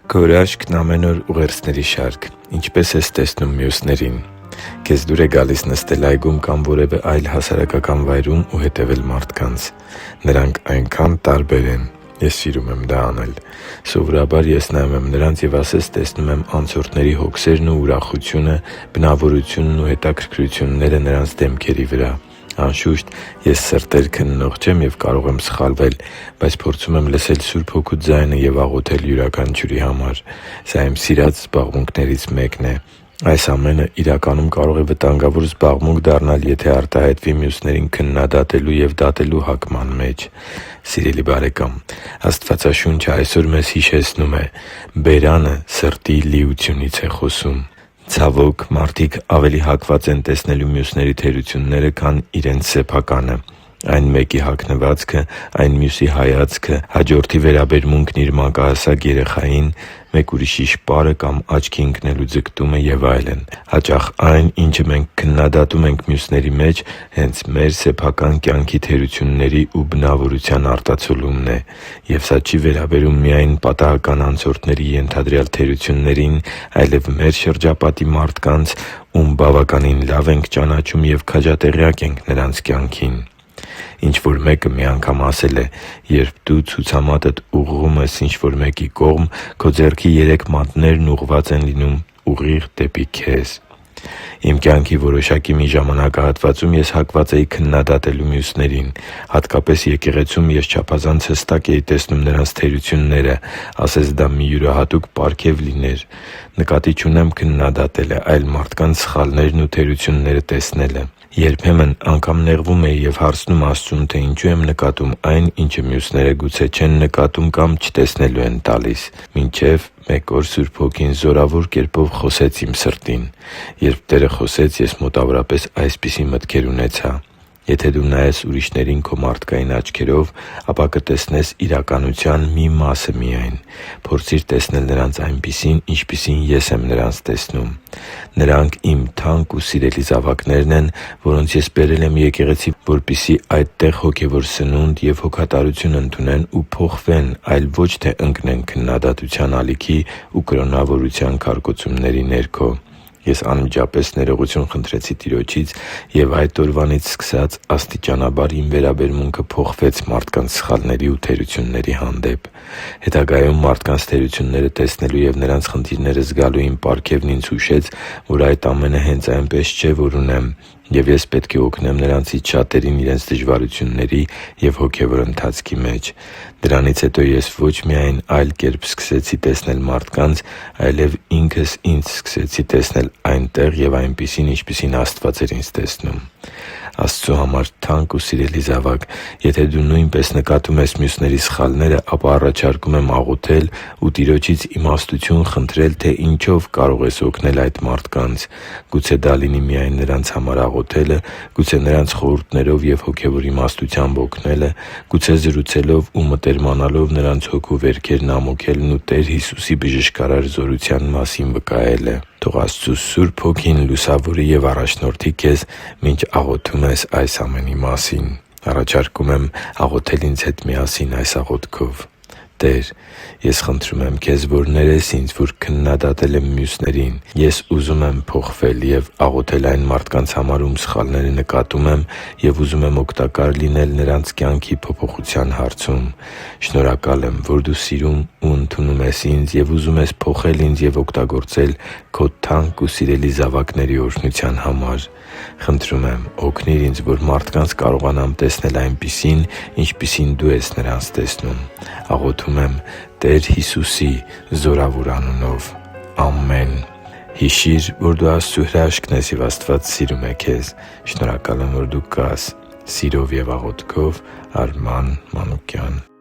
Քո հրաշքն ամեն օր ուղերձների շարք։ Ինչպե՞ս ես տեսնում մյուսներին։ Քեզ դուր է գալիս նստել այգում կամ որևէ այլ հասարակական վայրում ու հետևել մարդկանց։ Նրանք այնքան տարբեր են։ Ես սիրում եմ դա անել։ Սովորաբար ես նայում եմ նրանց և ասես տեսնում եմ անցորդների հոգսերն ու ուրախությունը, բնավորությունն ու հետաքրքրությունները նրանց դեմքերի վրա։ Անշուշտ, ես սրտեր քննող չեմ և կարող եմ սխալվել, բայց փորձում եմ լսել Սուրբ Հոգու ձայնը և աղոթել յուրաքանչյուրի համար։ Սա իմ սիրած զբաղմունքներից մեկն է։ Այս ամենը իրականում կարող է վտանգավոր զբաղմունք դառնալ, եթե արտահայտվի մյուսներին քննադատելու և դատելու հակման մեջ։ Սիրելի՛ բարեկամ, Աստվածաշունչը այսօր մեզ հիշեցնում է՝ բերանը սրտի լիությունից է խոսում։ Ցավոք, մարդիկ ավելի հակված են տեսնելու մյուսների թերությունները, քան իրենց սեփականը։ Այն մեկի հագնվածքը, այն մյուսի հայացքը, հաջորդի վերաբերմունքն իր մանկահասակ երեխային, մեկ ուրիշի շպարը կամ աչքի ընկնելու ձգտումը և այլն։ Հաճախ այն, ինչը մենք քննադատում ենք մյուսների մեջ, հենց մեր սեփական կյանքի թերությունների ու բնավորության արտացոլումն է։ Եվ սա չի վերաբերում միայն պատահական անցորդների ենթադրյալ թերություններին, այլև մեր շրջապատի մարդկանց, ում բավականին լավ ենք ճանաչում և քաջատեղյակ ենք նրանց կյանքին։ Ինչ-որ մեկը մի անգամ ասել է. «Երբ դու ցուցամատդ ուղղում ես ինչ-որ մեկի կողմ, քո ձեռքի երեք մատներն ուղղված են լինում ուղիղ դեպի քեզ»։ Իմ կյանքի որոշակի մի ժամանակահատվածում ես հակված էի քննադատելու մյուսներին։ Հատկապես եկեղեցում ես չափազանց հստակ էի տեսնում նրանց թերությունները, ասես դա մի յուրահատուկ պարգև լիներ։ Նկատի չունեմ քննադատելը, այլ մարդկանց սխալներն ու թերությունները տեսնելը։ Երբեմն անգամ նեղվում էի և հարցնում Աստծուն, թե ինչու եմ նկատում այն, ինչը մյուսները գուցե չեն նկատում կամ չտեսնելու են տալիս։ Մինչև մեկ օր Սուրբ Հոգին զորավոր կերպով խոսեց իմ սրտին։ Երբ Տերը խոսեց, ես մոտավորապես այսպիսի մտքեր ունեցա. «Եթե դու նայես ուրիշներին քո մարդկային աչքերով, ապա կտեսնես իրականության մի մասը միայն։ Փորձի՛ր տեսնել նրանց այնպիսին, ինչպիսին ես եմ նրանց տեսնում։ Նրանք իմ թանկ ու սիրելի զավակներն են, որոնց ես բերել եմ եկեղեցի, որպեսզի այդտեղ հոգևոր սնունդ և հոգատարություն ընդունեն ու փոխվեն, այլ ոչ թե ընկնեն քննադատության ալիքի ու կրոնավորության քարկոծումների ներքո»։ Ես անմիջապես ներողություն խնդրեցի Տիրոջից, և այդ օրվանից սկսած աստիճանաբար իմ վերաբերմունքը փոխվեց մարդկանց սխալների ու թերությունների հանդեպ։ Հետագայում մարդկանց թերությունները տեսնելու և նրանց խնդիրները զգալու իմ պարգևն ինձ հուշեց, որ այդ ամենը հենց այնպես չէ, որ ունեմ, և ես պետք է օգնեմ նրանցից շատերին իրենց դժվարությունների և հոգևոր ընթացքի մեջ։ Դրանից հետո ես ոչ միայն այլ կերպ սկսեցի տեսնել մարդկանց, այլև ինքս ինձ սկսեցի տեսնել այնտեղ և այնպիսին, ինչպիսին Աստված էր ինձ տեսնում։ Աստծու համար թանկ ու սիրելի՛ զավակ, եթե դու նույնպես նկատում ես մյուսների սխալները, ապա առաջարկում եմ աղոթել ու Տիրոջից իմաստություն խնդրել, թե ինչով կարող ես օգնել այդ մարդկանց։ Գուցե դա լինի միայն նրանց համար աղոթելը, գուցե նրանց խորհուրդներով և հոգևոր իմաստությամբ օգնելը, գուցե զրուցելով ու մտերմանալով նրանց հոգու վերքերն ամոքելն ու Տեր Հիսուսի բժշկարար զորության մասին վկայելը։ Թող Աստծու Սուրբ Հոգին լուսավորի և առաջնորդի քեզ, մինչ աղոթում ես այս ամենի մասին։ Առաջարկում եմ աղոթել ինձ հետ միասին այս աղոթքով. «Տե՛ր, ես խնդրում եմ Քեզ, որ ներես ինձ, որ քննադատել եմ մյուսներին։ Ես ուզում եմ փոխվել և աղոթել այն մարդկանց համար, ում սխալները նկատում եմ, և ուզում եմ օգտակար լինել նրանց կյանքի փոփոխության հարցում։ Շնորհակալ եմ, որ Դու սիրում ու ընդունում ես ինձ և ուզում ես փոխել ինձ և օգտագործել Քո թանկ ու սիրելի զավակների օրհնության համար։ Խնդրում եմ, օգնի՛ր ինձ, որ մարդկանց կարողանամ տեսնել այնպիսին, ինչպիսին Դու ես նրանց տեսնում։ Աղոթում եմ Տեր Հիսուսի զորավոր անունով։ Ամեն»։ Հիշի՛ր, որ դու Աստծո հրաշքն ես, և Աստված սիրում է քեզ։ Շնորհակալ եմ, որ դու կա՛ս։ Սիրով և աղոթքով, Արման Մանուկյան։